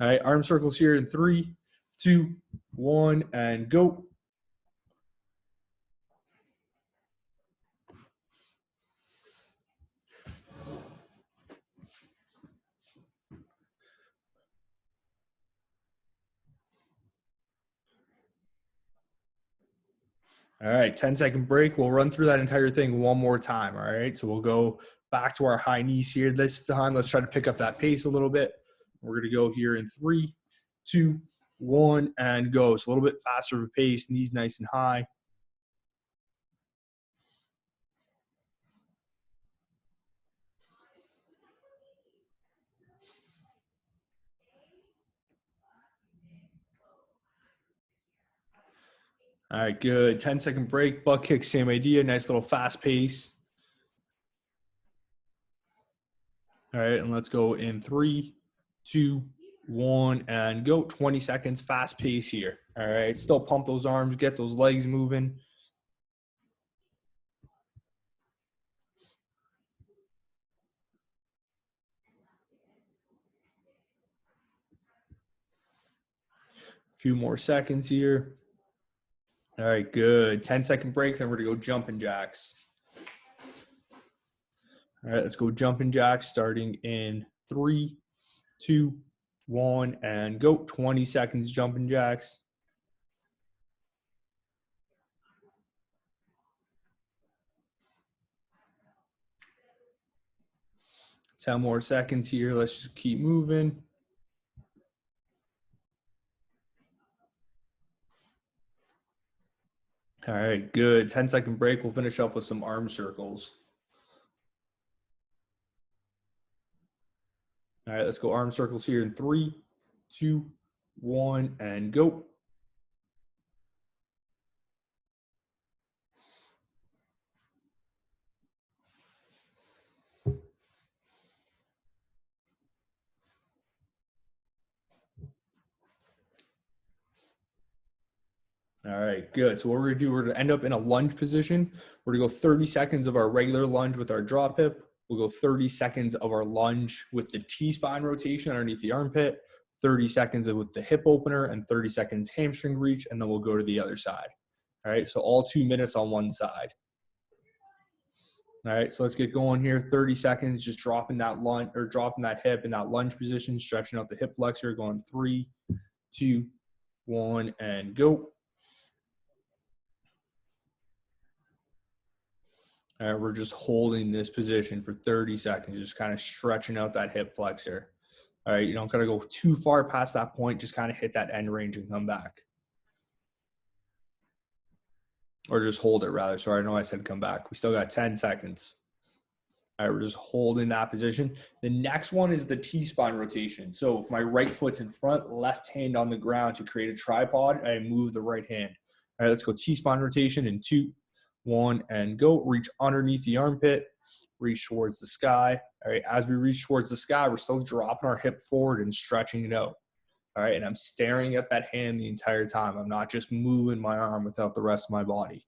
All right, arm circles here in 3, 2, 1, and go. All right, 10-second break. We'll run through that entire thing one more time. All right, so we'll go back to our high knees here. This time, let's try to pick up that pace a little bit. We're going to go here in 3, 2, 1, and go. So a little bit faster of a pace, knees nice and high. All right, good. 10-second break, butt kick, same idea. Nice little fast pace. All right, and let's go in 3, 2, 1, and go. 20 seconds, fast pace here. All right, still pump those arms, get those legs moving. A few more seconds here. All right, good. 10-second break, then we're going to go jumping jacks. All right, let's go jumping jacks starting in 3, 2, 1, and go. 20 seconds jumping jacks. 10 more seconds here. Let's just keep moving. All right, good. 10-second break. We'll finish up with some arm circles. All right, let's go arm circles here in 3, 2, 1, and go. All right, good. So what we're gonna do, we're gonna end up in a lunge position. We're gonna go 30 seconds of our regular lunge with our drop hip. We'll go 30 seconds of our lunge with the T-spine rotation underneath the armpit, 30 seconds with the hip opener, and 30 seconds hamstring reach, and then we'll go to the other side. All right, so all 2 minutes on one side. All right, so let's get going here. 30 seconds, just dropping that lunge or dropping that hip in that lunge position, stretching out the hip flexor, going 3, 2, 1, and go. All right, we're just holding this position for 30 seconds, just kind of stretching out that hip flexor. All right, you don't got to go too far past that point. Just kind of hit that end range and come back. Or just hold it, rather. Sorry, I know I said come back. We still got 10 seconds. All right, we're just holding that position. The next one is the T-spine rotation. So if my right foot's in front, left hand on the ground to create a tripod, I move the right hand. All right, let's go T-spine rotation in 2, 1, and go. Reach underneath the armpit, reach towards the sky. All right, as we reach towards the sky, we're still dropping our hip forward and stretching it out. All right, and I'm staring at that hand the entire time. I'm not just moving my arm without the rest of my body.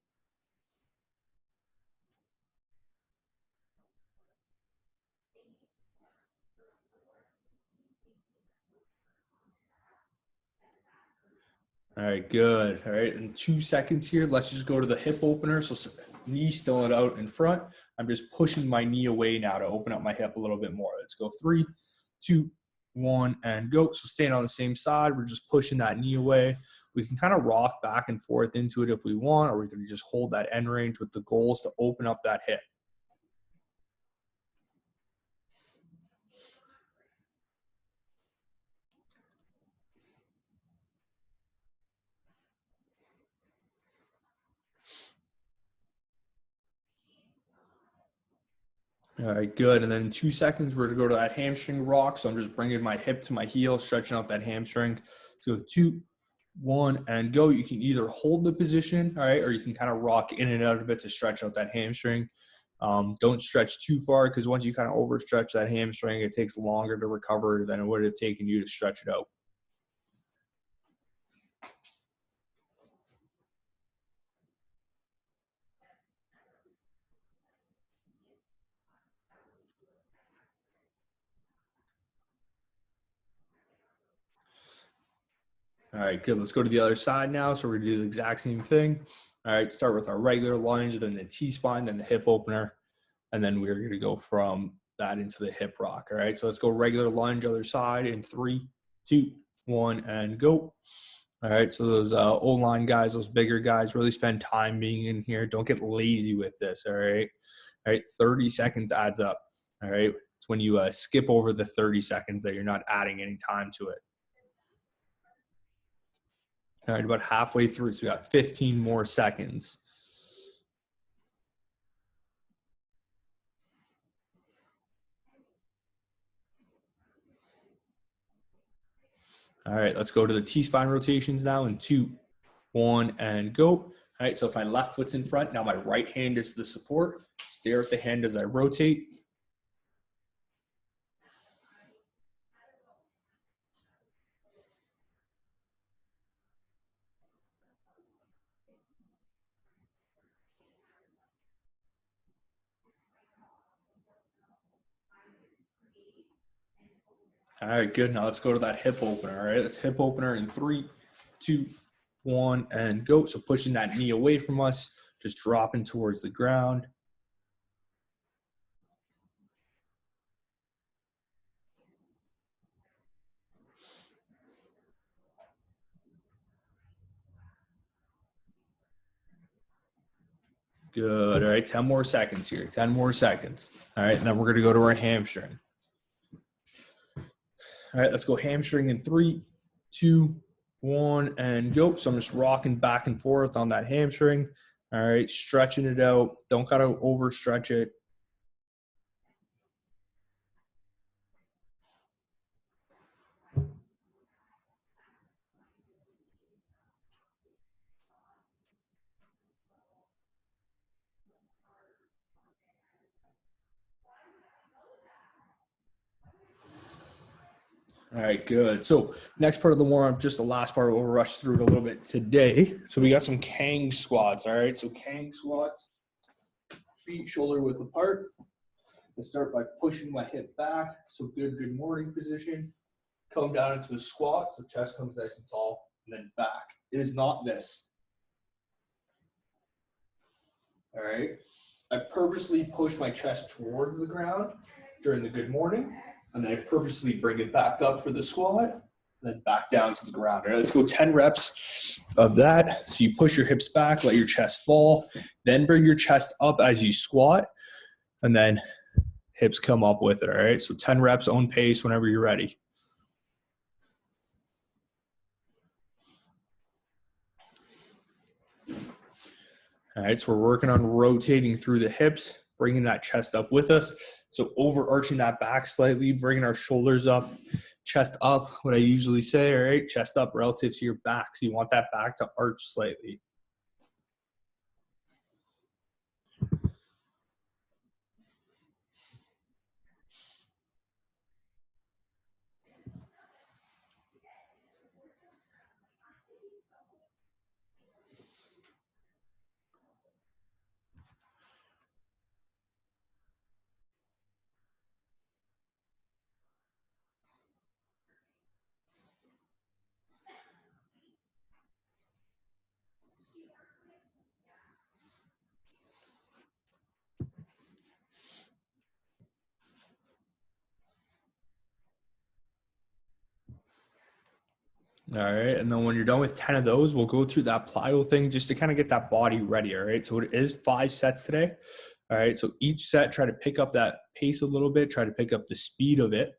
All right, good. All right, in 2 seconds here, let's just go to the hip opener. So knee still out in front. I'm just pushing my knee away now to open up my hip a little bit more. Let's go 3, 2, 1, and go. So staying on the same side, we're just pushing that knee away. We can kind of rock back and forth into it if we want, or we can just hold that end range with the goals to open up that hip. All right, good. And then in 2 seconds, we're going to go to that hamstring rock. So I'm just bringing my hip to my heel, stretching out that hamstring. So 2, 1, and go. You can either hold the position, all right, or you can kind of rock in and out of it to stretch out that hamstring. Don't stretch too far because once you kind of overstretch that hamstring, it takes longer to recover than it would have taken you to stretch it out. All right, good. Let's go to the other side now. So we're gonna do the exact same thing. All right, start with our regular lunge, then the T-spine, then the hip opener, and then we're gonna go from that into the hip rock. All right, so let's go regular lunge, other side in 3, 2, 1, and go. All right, so those O-line guys, those bigger guys, really spend time being in here. Don't get lazy with this, all right? All right, 30 seconds adds up, all right? It's when you skip over the 30 seconds that you're not adding any time to it. All right, about halfway through, so we got 15 more seconds. All right, let's go to the T-spine rotations now in 2, 1, and go. All right, so if my left foot's in front, now my right hand is the support. Stare at the hand as I rotate. All right, good. Now let's go to that hip opener. All right, that's hip opener in 3, 2, 1, and go. So pushing that knee away from us, just dropping towards the ground. Good. All right, 10 more seconds here. 10 more seconds. All right, and then we're going to go to our hamstring. All right, let's go hamstring in 3, 2, 1, and go. So I'm just rocking back and forth on that hamstring. All right, stretching it out. Don't got to overstretch it. All right, good. So next part of the warm-up, just the last part, we'll rush through it a little bit today. So we got some Kang squats, all right? So Kang squats, feet shoulder width apart. Let's start by pushing my hip back. So good morning position. Come down into a squat, so chest comes nice and tall, and then back. It is not this. All right? I purposely push my chest towards the ground during the good morning, and then I purposely bring it back up for the squat, and then back down to the ground. All right, let's go 10 reps of that. So you push your hips back, let your chest fall, then bring your chest up as you squat, and then hips come up with it, all right? So 10 reps, own pace whenever you're ready. All right, so we're working on rotating through the hips, bringing that chest up with us. So overarching that back slightly, bringing our shoulders up, chest up, what I usually say, all right, chest up relative to your back. So you want that back to arch slightly. All right, and then when you're done with 10 of those, we'll go through that plyo thing just to kind of get that body ready, all right? So it is 5 sets today, all right? So each set, try to pick up that pace a little bit, try to pick up the speed of it,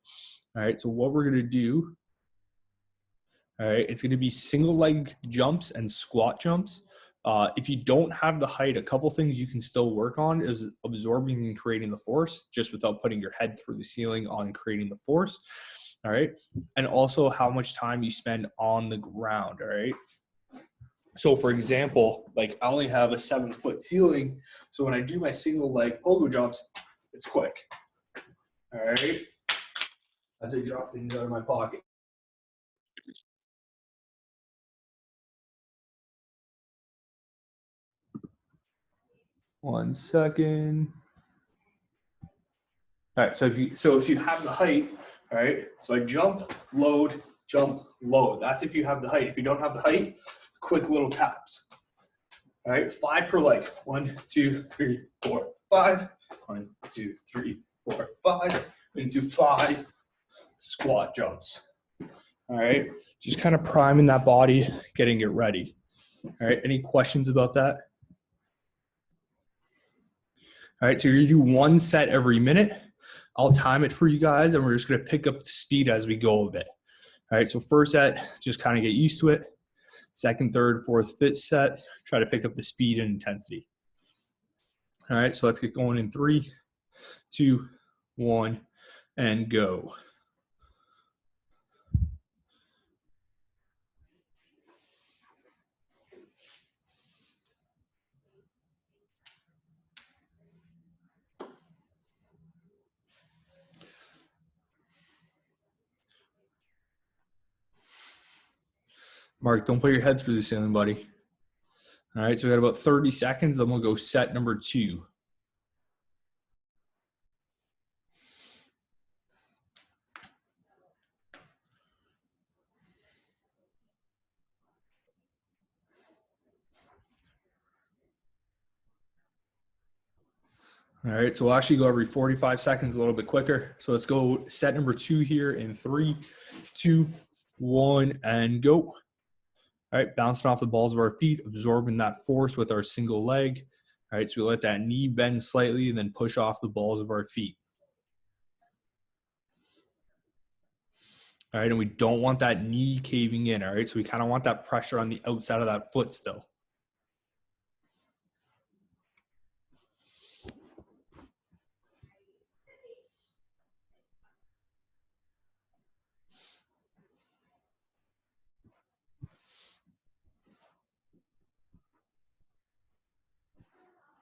all right? So what we're going to do, all right, it's going to be single leg jumps and squat jumps. If you don't have the height, a couple things you can still work on is absorbing and creating the force just without putting your head through the ceiling on creating the force. All right. And also how much time you spend on the ground. All right. So for example, like I only have a 7-foot ceiling. So when I do my single leg pogo jumps, it's quick. All right. As I drop things out of my pocket. One second. All right. So if you have the height, all right. So I jump, load, jump low. That's if you have the height. If you don't have the height, quick little taps. All right, 5 per leg. 1, 2, 3, 4, 5. 1, 2, 3, 4, 5. Into 5 squat jumps. All right, just kind of priming that body, getting it ready. All right, any questions about that? All right, so you're gonna do 1 set every minute. I'll time it for you guys, and we're just gonna pick up the speed as we go a bit. All right, so first set, just kind of get used to it. Second, third, fourth, fifth set, try to pick up the speed and intensity. All right, so let's get going in 3, 2, 1, and go. Mark, don't put your head through the ceiling, buddy. All right, so we got about 30 seconds, then we'll go set number 2. All right, so we'll actually go every 45 seconds, a little bit quicker. So let's go set number 2 here in 3, 2, 1, and go. All right, bouncing off the balls of our feet, absorbing that force with our single leg. All right, so we let that knee bend slightly and then push off the balls of our feet. All right, and we don't want that knee caving in, all right? So we kind of want that pressure on the outside of that foot still.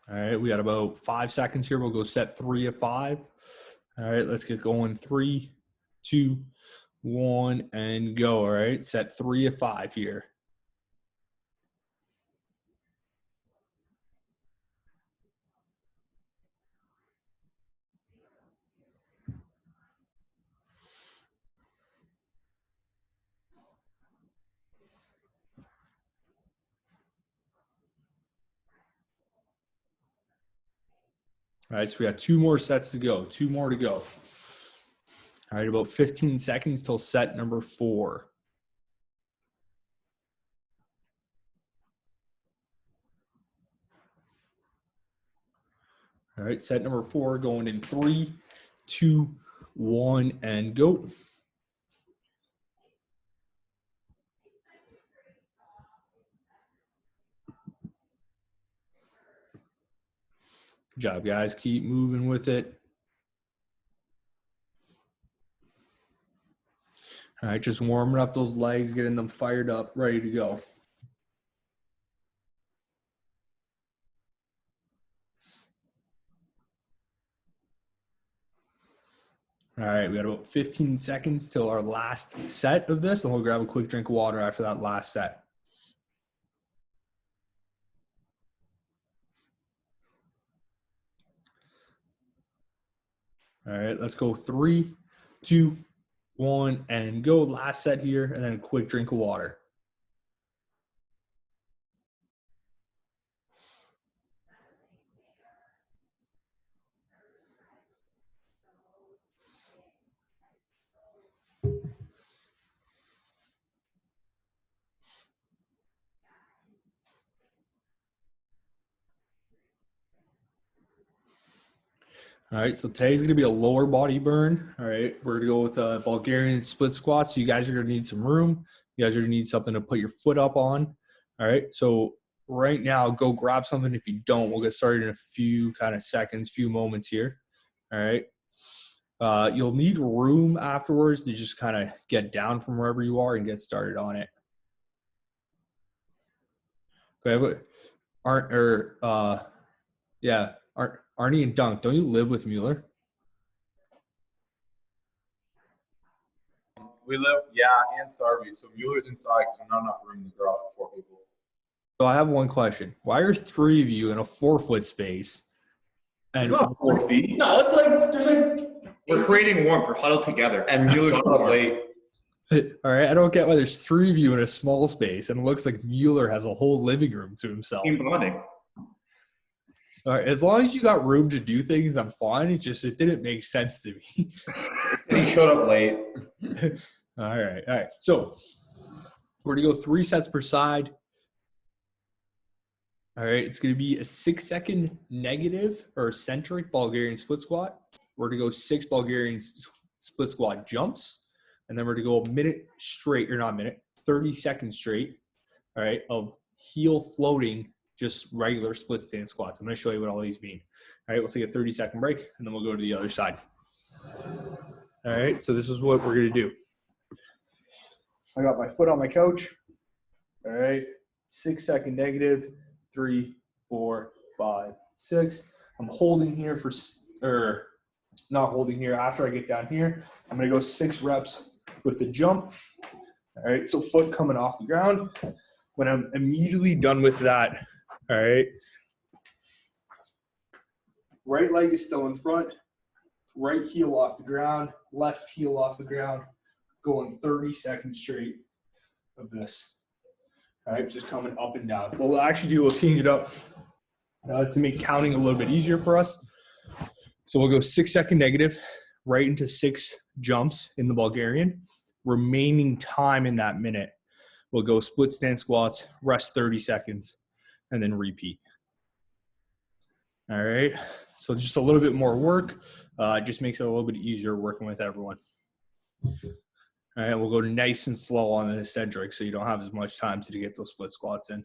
All right, we got about 5 seconds here. We'll go set 3 of 5. All right, let's get going. 3, 2, 1, and go. All right, set 3 of 5 here. All right, so we got 2 more sets to go. 2 more to go. All right, about 15 seconds till set number 4. All right, set number 4 going in 3, 2, 1, and go. Good job, guys. Keep moving with it. All right, just warming up those legs, getting them fired up, ready to go. All right, we got about 15 seconds till our last set of this, and we'll grab a quick drink of water after that last set. All right, let's go 3, 2, 1, and go. Last set here, and then a quick drink of water. All right, so today's going to be a lower body burn. All right, we're going to go with a Bulgarian split squat. So you guys are going to need some room. You guys are going to need something to put your foot up on. All right, so right now, go grab something. If you don't, we'll get started in a few kind of seconds, few moments here. All right. You'll need room afterwards to just kind of get down from wherever you are and get started on it. Okay, Arnie and Dunk, don't you live with Mueller? We live, and Sarby. So Mueller's inside because there's not enough room in the garage for 4 people. So I have one question. Why are 3 of you in a 4-foot space? It's not 4 feet. No, it's like there's like We're creating warmth. We're huddled together. And Mueller's up late. All right, I don't get why there's 3 of you in a small space, and it looks like Mueller has a whole living room to himself. Team bonding. All right, as long as you got room to do things, I'm fine. It didn't make sense to me. And he showed up late. All right. So we're gonna go 3 sets per side. All right, it's gonna be a 6-second negative or eccentric Bulgarian split squat. We're gonna go 6 Bulgarian split squat jumps, and then we're gonna go a minute straight, or not a minute, 30 seconds straight. All right, of heel floating, just regular split stance squats. I'm gonna show you what all these mean. All right, we'll take a 30-second break, and then we'll go to the other side. All right, so this is what we're gonna do. I got my foot on my couch. All right, 6-second negative, 3, 4, 5, 6. I'm holding here or not holding here. After I get down here, I'm gonna go 6 reps with the jump. All right, so foot coming off the ground. When I'm immediately done with that, all right, right leg is still in front, right heel off the ground, left heel off the ground, going 30 seconds straight of this. All right, just coming up and down. What we'll actually do, we'll change it up to make counting a little bit easier for us. So we'll go 6-second negative right into 6 jumps in the Bulgarian. Remaining time in that minute, we'll go split stance squats, rest 30 seconds, and then repeat. All right, so just a little bit more work. Just makes it a little bit easier working with everyone. All right, we'll go nice and slow on the eccentric so you don't have as much time to get those split squats in.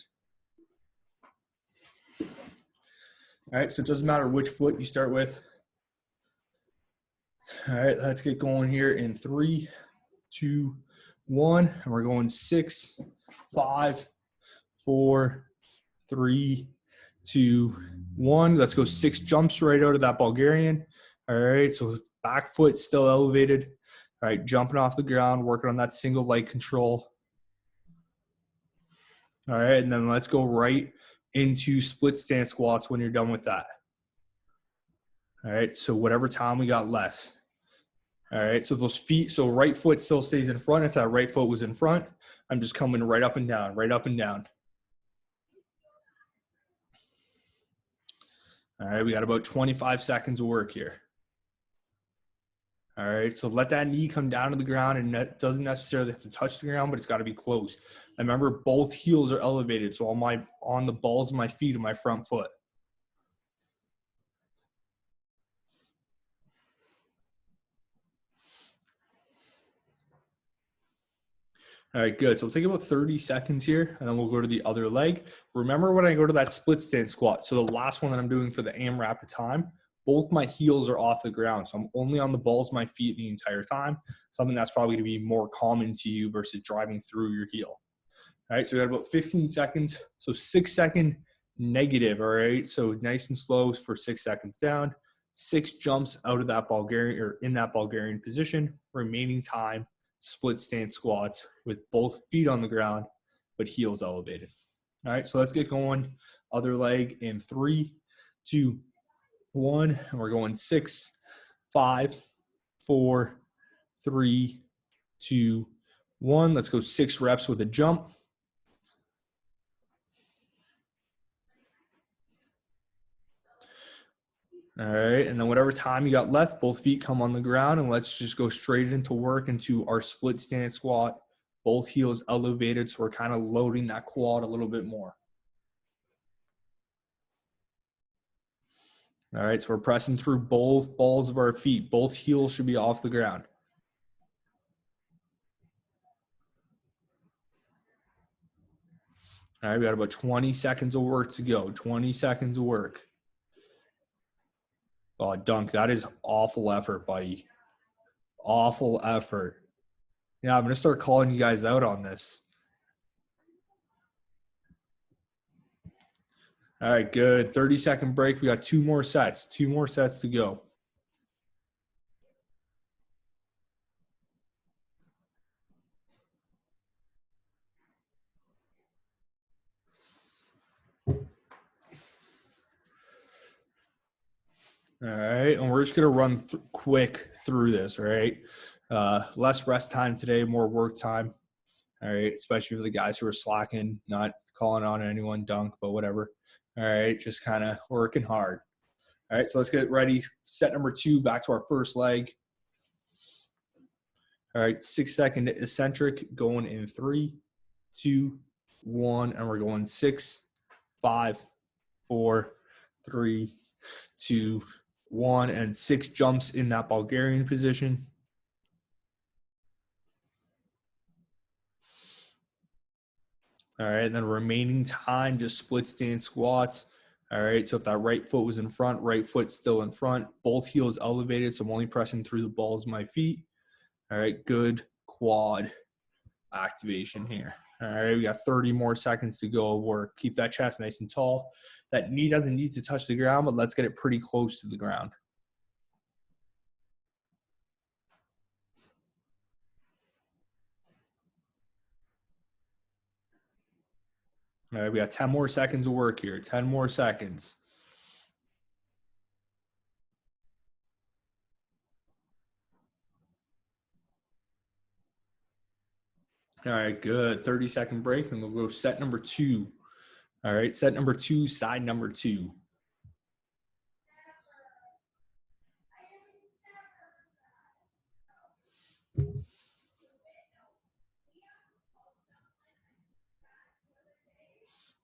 All right, so it doesn't matter which foot you start with. All right, let's get going here in 3, 2, 1. And we're going 6, 5, 4, 3, 2, 1. Let's go 6 jumps right out of that Bulgarian. All right, so back foot still elevated. All right, jumping off the ground, working on that single leg control. All right, and then let's go right into split stance squats when you're done with that. All right, so whatever time we got left. All right, so those feet, so right foot still stays in front. If that right foot was in front, I'm just coming right up and down, right up and down. All right, we got about 25 seconds of work here. All right, so let that knee come down to the ground, and that doesn't necessarily have to touch the ground, but it's got to be close. And remember, both heels are elevated, so on the balls of my feet and my front foot. All right, good. So we'll take about 30 seconds here, and then we'll go to the other leg. Remember when I go to that split stance squat, so the last one that I'm doing for the AMRAP time, both my heels are off the ground. So I'm only on the balls of my feet the entire time, something that's probably going to be more common to you versus driving through your heel. All right, so we got about 15 seconds. So 6-second negative, all right? So nice and slow for 6 seconds down. 6 jumps out of that Bulgarian, or in that Bulgarian position. Remaining time, split stance squats with both feet on the ground, but heels elevated. All right, so let's get going. Other leg in 3, 2, 1. And we're going 6, 5, 4, 3, 2, 1. Let's go 6 reps with a jump. All right, and then whatever time you got left, both feet come on the ground, and let's just go straight into work into our split stance squat. Both heels elevated, so we're kind of loading that quad a little bit more. All right, so we're pressing through both balls of our feet. Both heels should be off the ground. All right, we got about 20 seconds of work to go. 20 seconds of work. Oh, Dunk, that is awful effort, buddy. Awful effort. Yeah, I'm going to start calling you guys out on this. All right, good. 30-second break. We got 2 more sets. 2 more sets to go. All right, and we're just gonna run quick through this. All right, less rest time today, more work time. All right, especially for the guys who are slacking, not calling on anyone dunk, but whatever. All right, just kind of working hard. All right, so let's get ready. Set number 2, back to our first leg. All right, 6-second eccentric going in 3, 2, 1, and we're going 6, 5, 4, 3, 2, 1, and 6 jumps in that Bulgarian position. All right, and then remaining time, just split stance squats. All right, so if that right foot was in front, right foot still in front, both heels elevated, so I'm only pressing through the balls of my feet. All right, good quad activation here. All right, we got 30 more seconds to go of work. Keep that chest nice and tall. That knee doesn't need to touch the ground, but let's get it pretty close to the ground. All right, we got 10 more seconds of work here. 10 more seconds. All right, good. 30-second break, and we'll go set number 2. All right, set number 2, side number 2.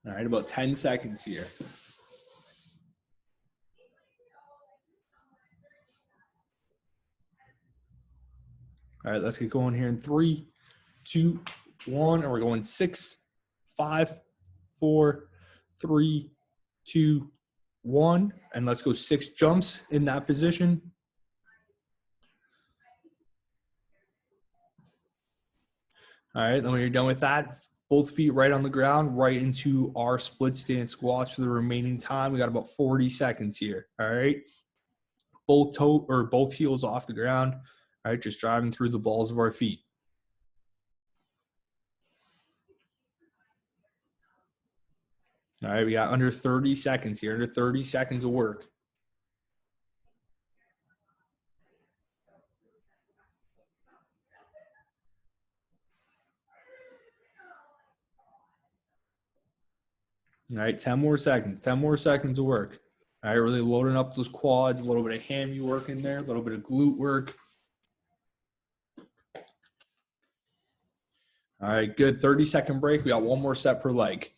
All right, about 10 seconds here. All right, let's get going here in 3, 2, 1, and we're going 6, 5, 4, 3, 2, 1, and let's go 6 jumps in that position. All right, then when you're done with that, both feet right on the ground, right into our split stance squats for the remaining time. We got about 40 seconds here. All right, both heels off the ground. All right, just driving through the balls of our feet. All right, we got under 30 seconds here, under 30 seconds of work. All right, 10 more seconds, 10 more seconds of work. All right, really loading up those quads, a little bit of hammy work in there, a little bit of glute work. All right, good. 30-second break. We got one more set per leg.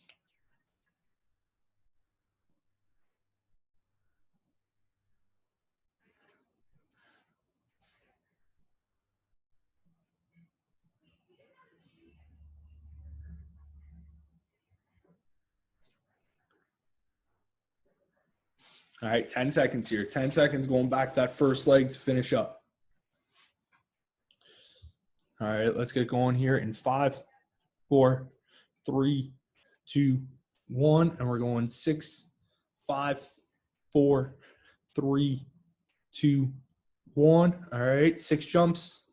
All right, 10 seconds here. 10 seconds going back to that first leg to finish up. All right, let's get going here in 5, 4, 3, 2, 1. And we're going 6, 5, 4, 3, 2, 1. All right, 6 jumps.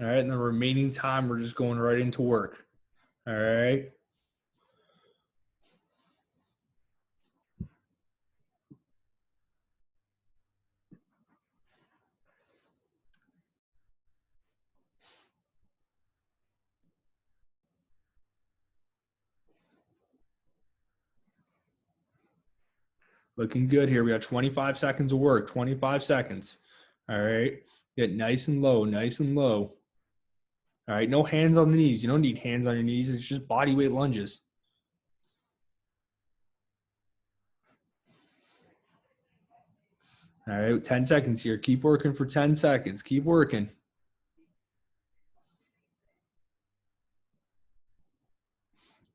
All right, and the remaining time, we're just going right into work. All right. Looking good here. We got 25 seconds of work, 25 seconds. All right. Get nice and low, nice and low. All right. No hands on the knees. You don't need hands on your knees. It's just body weight lunges. All right. 10 seconds here. Keep working for 10 seconds. Keep working.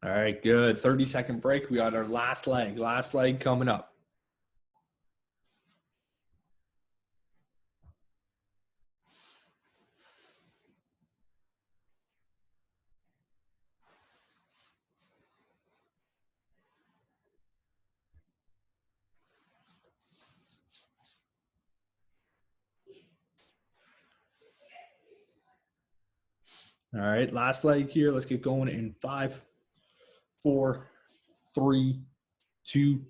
All right. Good. 30-second break. We got our last leg coming up. All right, last leg here. Let's get going in 5, 4, 3, 2,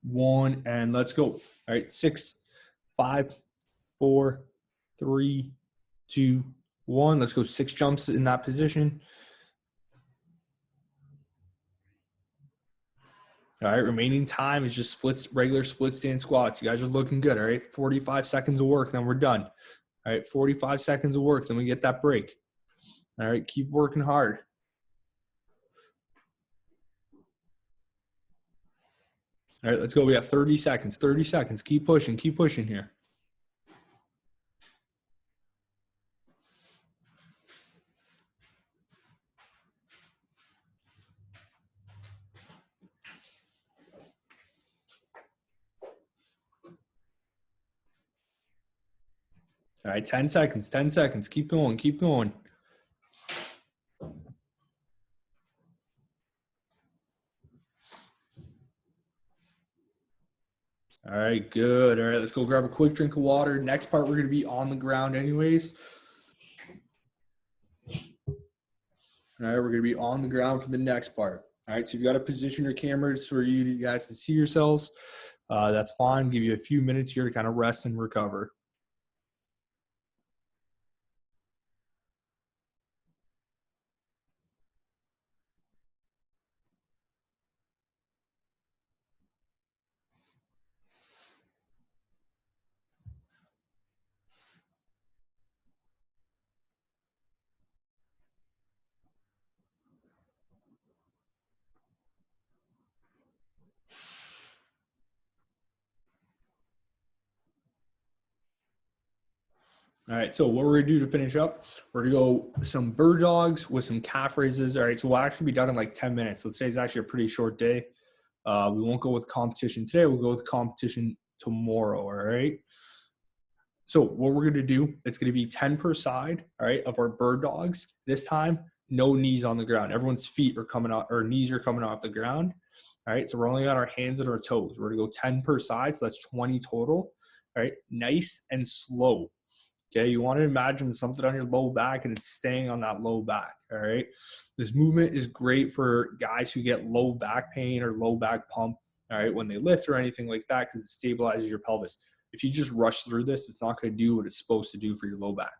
1, and let's go. All right, 6, 5, 4, 3, 2, 1. Let's go 6 jumps in that position. All right, remaining time is just regular split stand squats. You guys are looking good. All right, 45 seconds of work, then we're done. All right, 45 seconds of work, then we get that break. All right, keep working hard. All right, let's go. We got 30 seconds. 30 seconds. Keep pushing here. All right, 10 seconds. 10 seconds. Keep going. Keep going. All right, good. All right, let's go grab a quick drink of water. Next part, we're going to be on the ground anyways. All right, we're going to be on the ground for the next part. All right, so you've got to position your cameras for you guys to see yourselves. That's fine. Give you a few minutes here to kind of rest and recover. All right, so what we're going to do to finish up, we're going to go some bird dogs with some calf raises. All right, so we'll actually be done in like 10 minutes. So today's actually a pretty short day. We won't go with competition today. We'll go with competition tomorrow, all right? So what we're going to do, it's going to be 10 per side, all right, of our bird dogs. This time, no knees on the ground. Everyone's feet are coming off, or knees are coming off the ground. All right, so we're only on our hands and our toes. We're going to go 10 per side, so that's 20 total. All right, nice and slow. Okay, you want to imagine something on your low back and it's staying on that low back, all right? This movement is great for guys who get low back pain or low back pump, all right, when they lift or anything like that, because it stabilizes your pelvis. If you just rush through this, it's not going to do what it's supposed to do for your low back.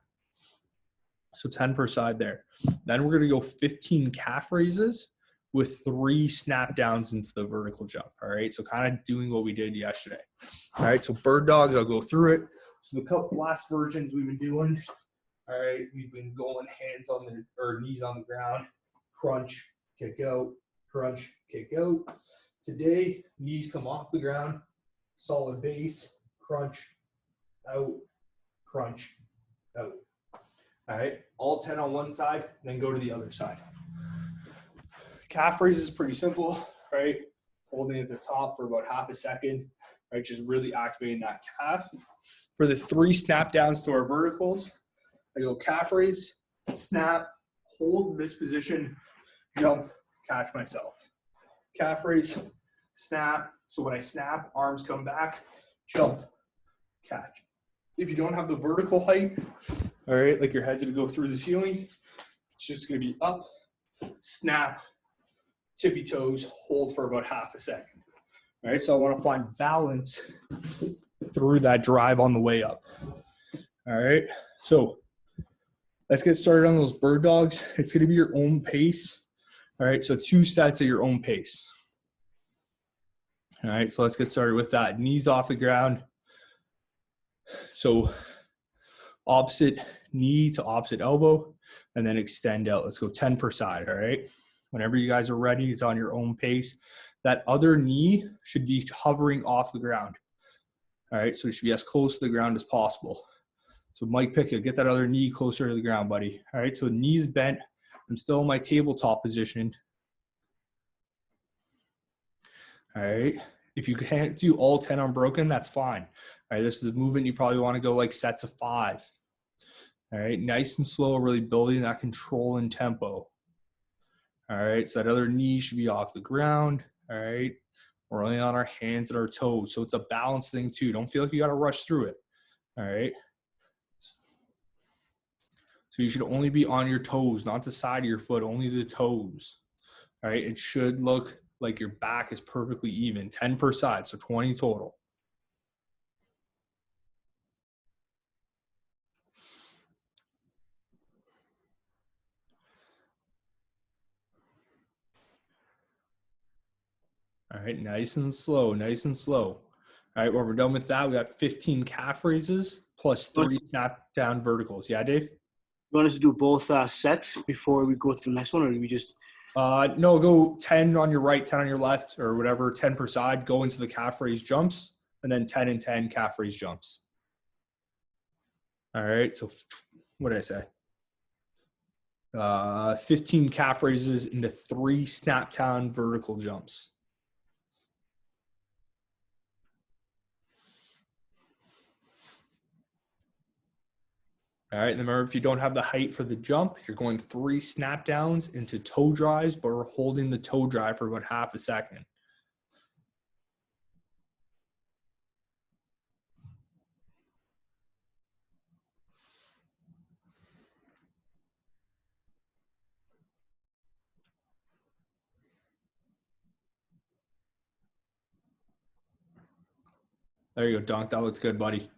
So 10 per side there. Then we're going to go 15 calf raises with 3 snap downs into the vertical jump, all right? So kind of doing what we did yesterday. All right, so bird dogs, I'll go through it. So the couple last versions we've been doing, all right, we've been going hands on the, or knees on the ground, crunch, kick out, crunch, kick out. Today, knees come off the ground, solid base, crunch, out, crunch, out. All right, all 10 on one side, and then go to the other side. Calf raise is pretty simple, right? Holding at the top for about half a second, right? Just really activating that calf. For the 3 snap downs to our verticals, I go calf raise, snap, hold this position, jump, catch myself. Calf raise, snap. So when I snap, arms come back, jump, catch. If you don't have the vertical height, all right, like your head's gonna go through the ceiling, it's just gonna be up, snap, tippy toes, hold for about half a second. All right, so I wanna find balance through that drive on the way up. All right, so let's get started on those bird dogs. It's going to be your own pace. All right, so 2 sets at your own pace. All right, so let's get started with that. Knees off the ground. So opposite knee to opposite elbow, and then extend out. Let's go 10 per side, all right? Whenever you guys are ready, it's on your own pace. That other knee should be hovering off the ground. All right, so it should be as close to the ground as possible. So Mike Pickett, get that other knee closer to the ground, buddy. All right, so knees bent. I'm still in my tabletop position. All right, if you can't do all 10 unbroken, that's fine. All right, this is a movement you probably want to go like sets of 5. All right, nice and slow, really building that control and tempo. All right, so that other knee should be off the ground. All right. We're only on our hands and our toes. So it's a balance thing too. Don't feel like you got to rush through it. All right. So you should only be on your toes, not the side of your foot, only the toes. All right. It should look like your back is perfectly even. 10 per side, so 20 total. All right, nice and slow, nice and slow. All right, when we're done with that, we got 15 calf raises plus 3 snap down verticals. Yeah, Dave? You want us to do both sets before we go to the next one, or do we just? No, go 10 on your right, 10 on your left, or whatever, 10 per side. Go into the calf raise jumps, and then 10 and 10 calf raise jumps. All right, so what did I say? 15 calf raises into 3 snap down vertical jumps. All right, and remember, if you don't have the height for the jump, you're going 3 snap downs into toe drives, but we're holding the toe drive for about half a second. There you go, Dunk. That looks good, buddy.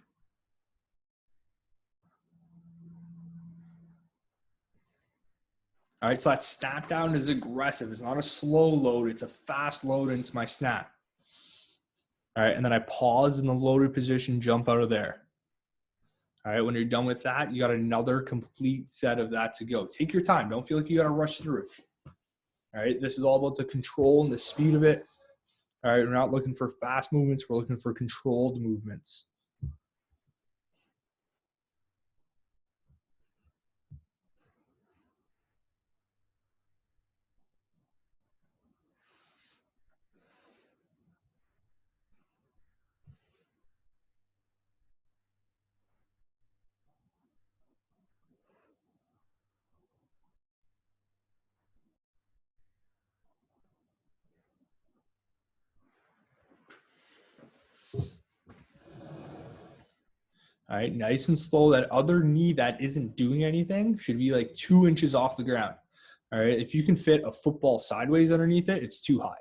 All right, so that snap down is aggressive. It's not a slow load. It's a fast load into my snap. All right, and then I pause in the loaded position, jump out of there. All right, when you're done with that, you got another complete set of that to go. Take your time. Don't feel like you got to rush through it. All right, this is all about the control and the speed of it. All right, we're not looking for fast movements. We're looking for controlled movements. All right, nice and slow. That other knee that isn't doing anything should be like 2 inches off the ground. All right, if you can fit a football sideways underneath it, it's too high.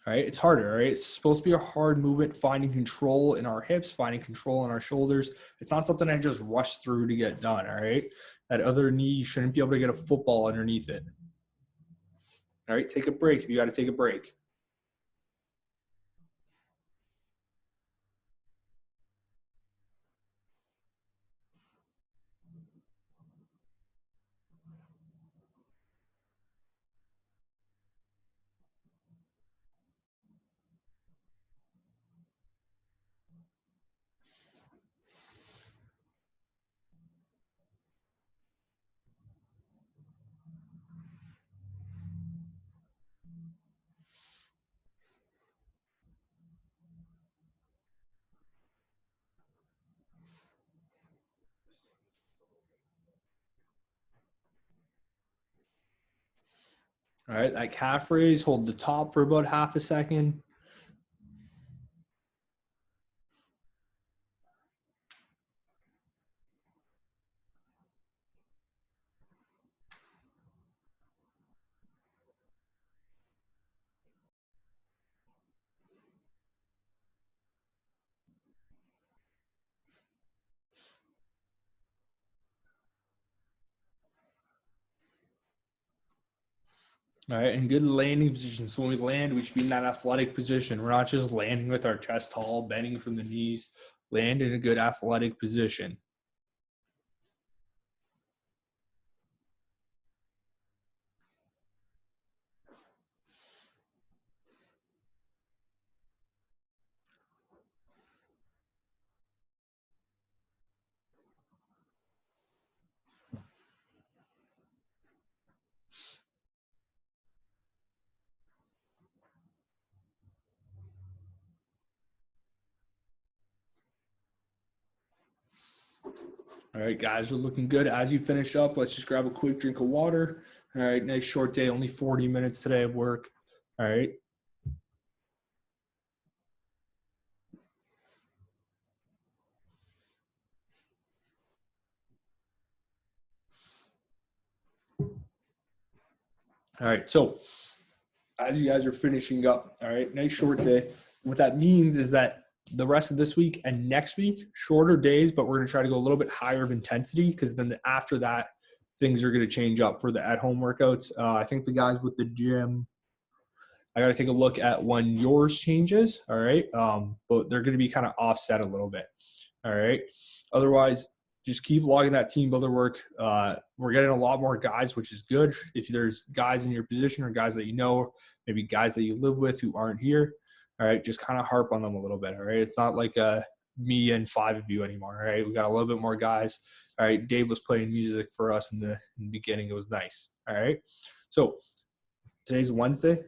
All right, it's harder. All right, it's supposed to be a hard movement, finding control in our hips, finding control in our shoulders. It's not something I just rush through to get done. All right, that other knee shouldn't be able to get a football underneath it. All right, take a break if you got to take a break. All right, that calf raise, hold the top for about half a second. All right, and good landing position. So when we land, we should be in that athletic position. We're not just landing with our chest tall, bending from the knees. Land in a good athletic position. All right, guys, we're looking good. As you finish up, let's just grab a quick drink of water. All right, nice short day, only 40 minutes today of work. All right. All All right. So as you guys are finishing up, all right, nice short day. What that means is that the rest of this week and next week, shorter days, but we're going to try to go a little bit higher of intensity because then after that, things are going to change up for the at-home workouts. I think the guys with the gym, I got to take a look at when yours changes, all right? But they're going to be kind of offset a little bit, all right? Otherwise, just keep logging that team builder work. We're getting a lot more guys, which is good. If there's guys in your position or guys that you know, maybe guys that you live with who aren't here, all right, just kind of harp on them a little bit, all right? It's not like me and 5 of you anymore, all right? We got a little bit more guys. All right, Dave was playing music for us in the beginning. It was nice, all right? So today's Wednesday,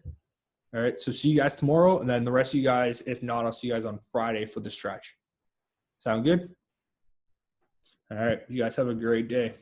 all right? So see you guys tomorrow, and then the rest of you guys, if not, I'll see you guys on Friday for the stretch. Sound good? All right, you guys have a great day.